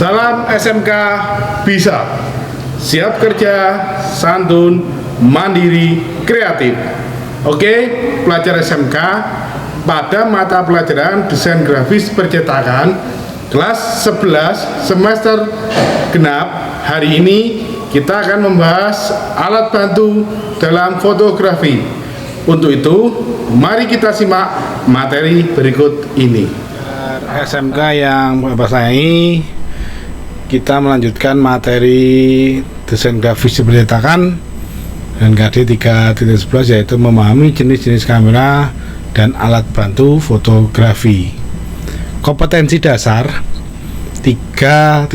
Salam SMK bisa. Siap kerja, santun, mandiri, kreatif. Oke, pelajar SMK, pada mata pelajaran desain grafis percetakan kelas 11 semester genap, hari ini kita akan membahas alat bantu dalam fotografi. Untuk itu, mari kita simak materi berikut ini. SMK yang Bapak sayangi, kita melanjutkan materi desain grafis percetakan dan KD 3.11, yaitu memahami jenis-jenis kamera dan alat bantu fotografi. Kompetensi dasar 3.11,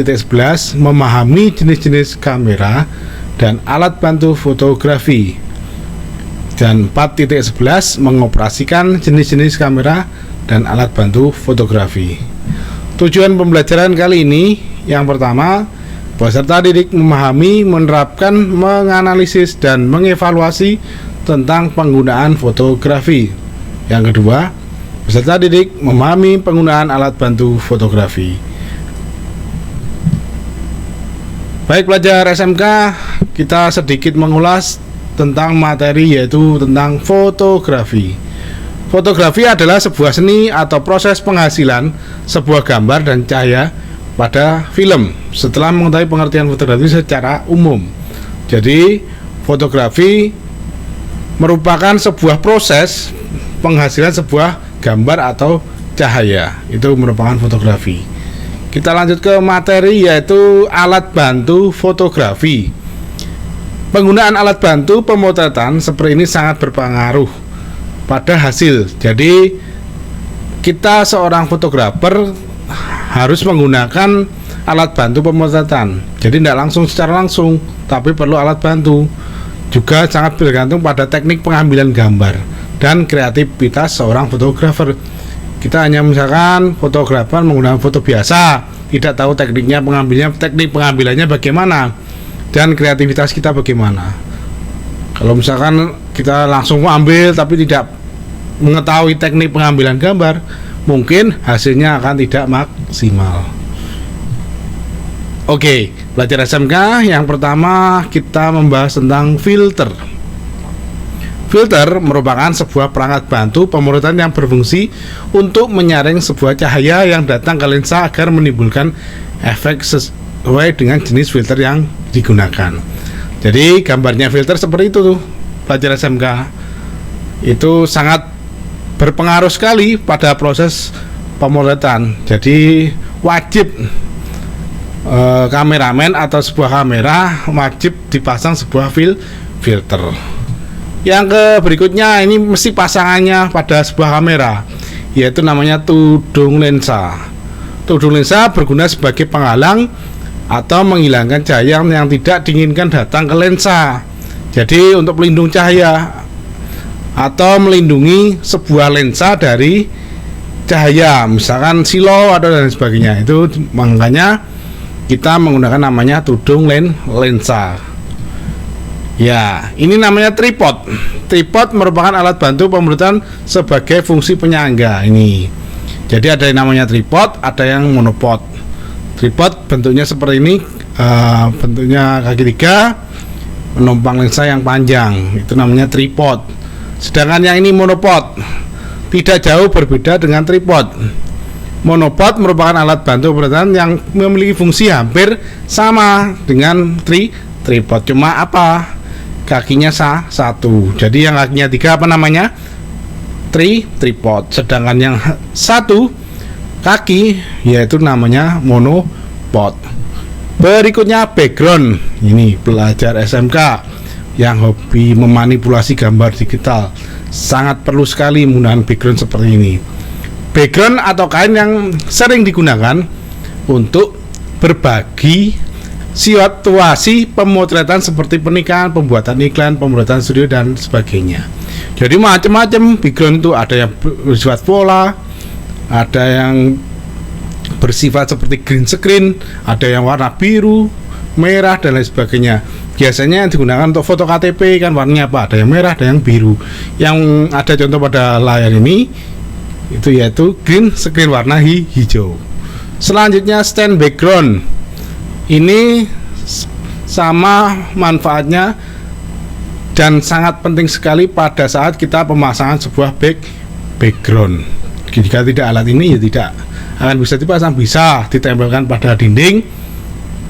memahami jenis-jenis kamera dan alat bantu fotografi. Dan 4.11, mengoperasikan jenis-jenis kamera dan alat bantu fotografi. Tujuan pembelajaran kali ini, yang pertama, peserta didik memahami, menerapkan, menganalisis, dan mengevaluasi tentang penggunaan fotografi. Yang kedua, peserta didik memahami penggunaan alat bantu fotografi. Baik pelajar SMK, kita sedikit mengulas tentang materi, yaitu tentang fotografi. Fotografi adalah sebuah seni atau proses penghasilan sebuah gambar dan cahaya pada film. Setelah mengetahui pengertian fotografi secara umum, jadi fotografi merupakan sebuah proses penghasilan sebuah gambar atau cahaya, itu merupakan fotografi. Kita lanjut ke materi, yaitu alat bantu fotografi. Penggunaan alat bantu pemotretan seperti ini sangat berpengaruh pada hasil. Jadi kita seorang fotografer harus menggunakan alat bantu pemotretan. Jadi tidak langsung secara langsung, tapi perlu alat bantu. Juga sangat bergantung pada teknik pengambilan gambar dan kreativitas seorang fotografer. Kita hanya misalkan fotografer menggunakan foto biasa, tidak tahu teknik pengambilannya bagaimana dan kreativitas kita bagaimana. Kalau misalkan kita langsung ambil tapi tidak mengetahui teknik pengambilan gambar, mungkin hasilnya akan tidak maksimal. Oke, belajar SMK, yang pertama kita membahas tentang filter. Filter merupakan sebuah perangkat bantu pemotretan yang berfungsi untuk menyaring sebuah cahaya yang datang ke lensa agar menimbulkan efek sesuai dengan jenis filter yang digunakan. Jadi gambarnya filter seperti itu tuh, pelajar SMK. Itu sangat berpengaruh sekali pada proses pemotretan. Jadi wajib kameramen atau sebuah kamera wajib dipasang sebuah filter. Yang berikutnya, ini mesti pasangannya pada sebuah kamera, yaitu namanya tudung lensa. Tudung lensa berguna sebagai penghalang atau menghilangkan cahaya yang tidak diinginkan datang ke lensa. Jadi untuk pelindung cahaya atau melindungi sebuah lensa dari cahaya, misalkan silau atau dan sebagainya. Itu makanya kita menggunakan namanya tudung lensa. Ya, ini namanya tripod. Tripod merupakan alat bantu pemotretan sebagai fungsi penyangga ini. Jadi ada yang namanya tripod, ada yang monopod. Tripod bentuknya seperti ini, bentuknya kaki tiga, menumpang lensa yang panjang, itu namanya tripod. Sedangkan yang ini monopod, tidak jauh berbeda dengan tripod. Monopod merupakan alat bantu pemotretan yang memiliki fungsi hampir sama dengan tripod, cuma apa? Kakinya satu. Jadi yang kakinya tiga apa namanya? Tripod. Sedangkan yang satu kaki yaitu namanya monopod. Berikutnya background. Ini pelajar SMK yang hobi memanipulasi gambar digital, sangat perlu sekali menggunakan background seperti ini. Background atau kain yang sering digunakan untuk berbagi situasi pemotretan seperti pernikahan, pembuatan iklan, pembuatan studio dan sebagainya. Jadi macam-macam background itu, ada yang bersifat pola, ada yang bersifat seperti green screen, ada yang warna biru, merah dan lain sebagainya. Biasanya yang digunakan untuk foto KTP kan warnanya apa? Ada yang merah, ada yang biru. Yang ada contoh pada layar ini itu yaitu green screen warna hijau. Selanjutnya stand background. Ini sama manfaatnya dan sangat penting sekali pada saat kita pemasangan sebuah background. Jika tidak alat ini ya tidak akan bisa dipasang, bisa ditempelkan pada dinding,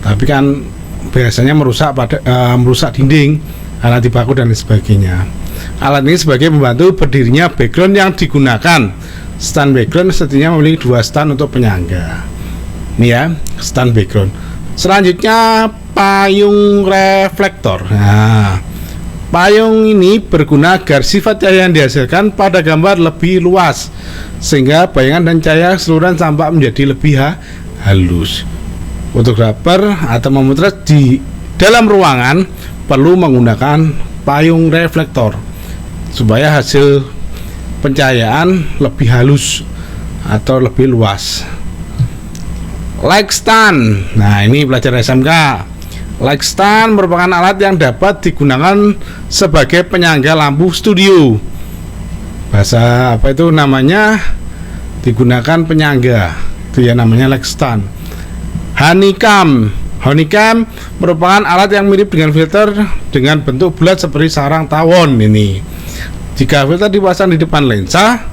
tapi kan biasanya merusak dinding karena dibaku dan sebagainya. Alat ini sebagai pembantu berdirinya background yang digunakan. Stand background setidaknya memiliki 2 stand untuk penyangga. Ini ya, stand background. Selanjutnya payung reflektor. Nah, payung ini berguna agar sifat cahaya yang dihasilkan pada gambar lebih luas, sehingga bayangan dan cahaya keseluruhan tampak menjadi lebih halus. Fotografer atau memotret di dalam ruangan perlu menggunakan payung reflektor supaya hasil pencahayaan lebih halus atau lebih luas. Light stand. Nah, ini pelajar SMK. Light stand merupakan alat yang dapat digunakan sebagai penyangga lampu studio. Bahasa apa itu namanya? Digunakan penyangga. Itu ya namanya light stand. Honeycomb. Honeycomb merupakan alat yang mirip dengan filter dengan bentuk bulat seperti sarang tawon ini. Jika filter dipasang di depan lensa,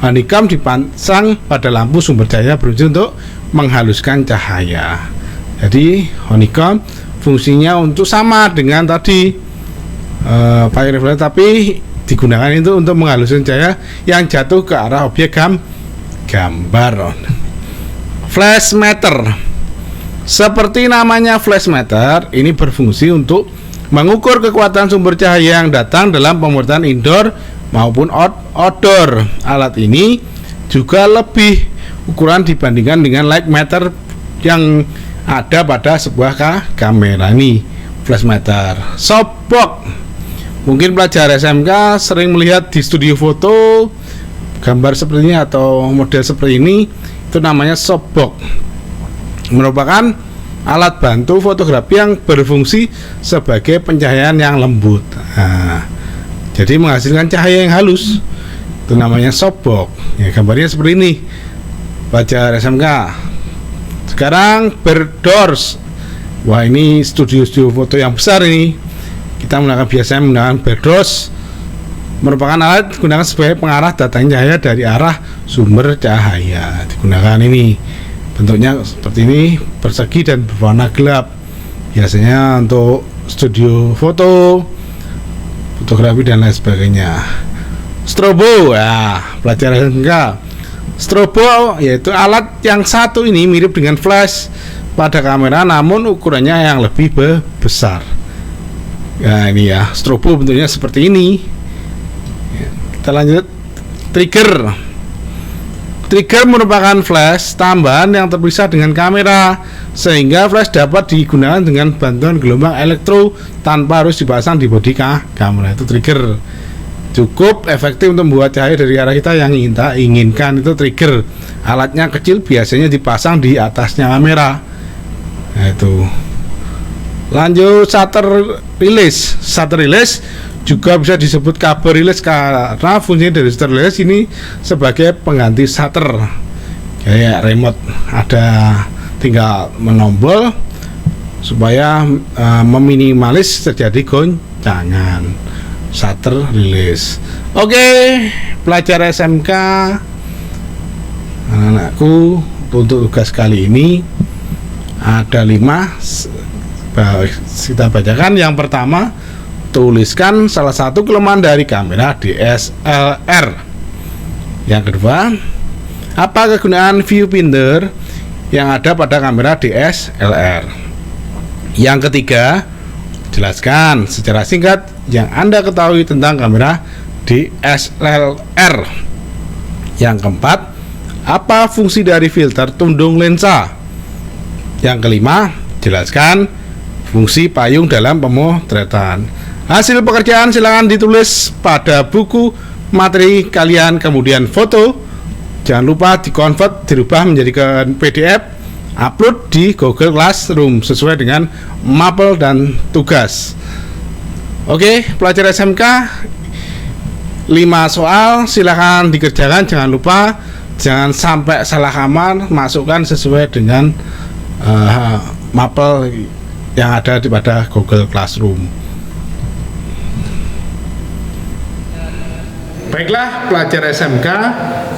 honeycomb dipasang pada lampu sumber cahaya berfungsi untuk menghaluskan cahaya. Jadi honeycomb fungsinya untuk sama dengan tadi payung reflektor, tapi digunakan itu untuk menghaluskan cahaya yang jatuh ke arah objek gambar. Flash meter. Seperti namanya flash meter, ini berfungsi untuk mengukur kekuatan sumber cahaya yang datang dalam pemotretan indoor maupun outdoor. Alat ini juga lebih ukuran dibandingkan dengan light meter yang ada pada sebuah kamera. Ini flash meter. Softbox. Mungkin pelajar SMK sering melihat di studio foto gambar seperti ini atau model seperti ini. Itu namanya softbox. Merupakan alat bantu fotografi yang berfungsi sebagai pencahayaan yang lembut. Nah, jadi menghasilkan cahaya yang halus. Itu namanya softbox. Ya, gambarnya seperti ini. Pelajar SMK. Sekarang birddoors. Wah, ini studio foto yang besar ini. Kita biasanya menggunakan birddoors. Merupakan alat digunakan sebagai pengarah datangnya cahaya dari arah sumber cahaya. Digunakan ini. Bentuknya seperti ini, persegi dan berwarna gelap. Biasanya untuk studio foto, fotografi dan lain sebagainya. Strobo. Ya, pelajar SMK. Strobo yaitu alat yang satu ini mirip dengan flash pada kamera, namun ukurannya yang lebih besar. Ya, ini ya, strobo bentuknya seperti ini. Ya, kita lanjut. Trigger. Trigger merupakan flash tambahan yang terpisah dengan kamera, sehingga flash dapat digunakan dengan bantuan gelombang elektro tanpa harus dipasang di bodi kamera. Itu trigger. Cukup efektif untuk membuat cahaya dari arah kita yang kita inginkan. Itu trigger. Alatnya kecil, biasanya dipasang di atasnya kamera. Nah, itu. Lanjut, shutter release. Shutter release juga bisa disebut kabel release karena fungsinya dari shutter release ini sebagai pengganti shutter. Kayak remote, ada tinggal menombol supaya meminimalis terjadi goncangan. Shutter release. Oke, pelajar SMK, anak-anakku, untuk tugas kali ini ada 5. Kita bacakan. Yang pertama, tuliskan salah satu kelemahan dari kamera DSLR. Yang kedua, apa kegunaan viewfinder yang ada pada kamera DSLR. Yang ketiga, jelaskan secara singkat yang Anda ketahui tentang kamera DSLR. Yang keempat, apa fungsi dari filter tundung lensa. Yang kelima, jelaskan fungsi payung dalam pemotretan. Hasil pekerjaan silakan ditulis pada buku materi kalian, kemudian foto. Jangan lupa dikonvert, dirubah menjadi PDF, upload di Google Classroom sesuai dengan mapel dan tugas. Oke, pelajar SMK, 5 soal silakan dikerjakan. Jangan lupa jangan sampai salah kamar, masukkan sesuai dengan mapel yang ada pada Google Classroom. Baiklah pelajar SMK,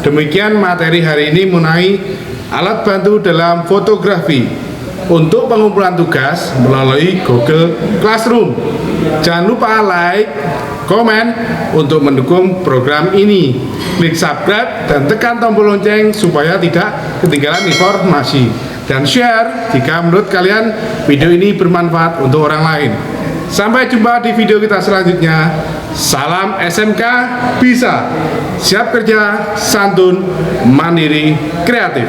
demikian materi hari ini mengenai alat bantu dalam fotografi untuk pengumpulan tugas melalui Google Classroom. Jangan lupa like, komen untuk mendukung program ini. Klik subscribe dan tekan tombol lonceng supaya tidak ketinggalan informasi. Dan share jika menurut kalian video ini bermanfaat untuk orang lain. Sampai jumpa di video kita selanjutnya. Salam SMK bisa, siap kerja, santun, mandiri, kreatif.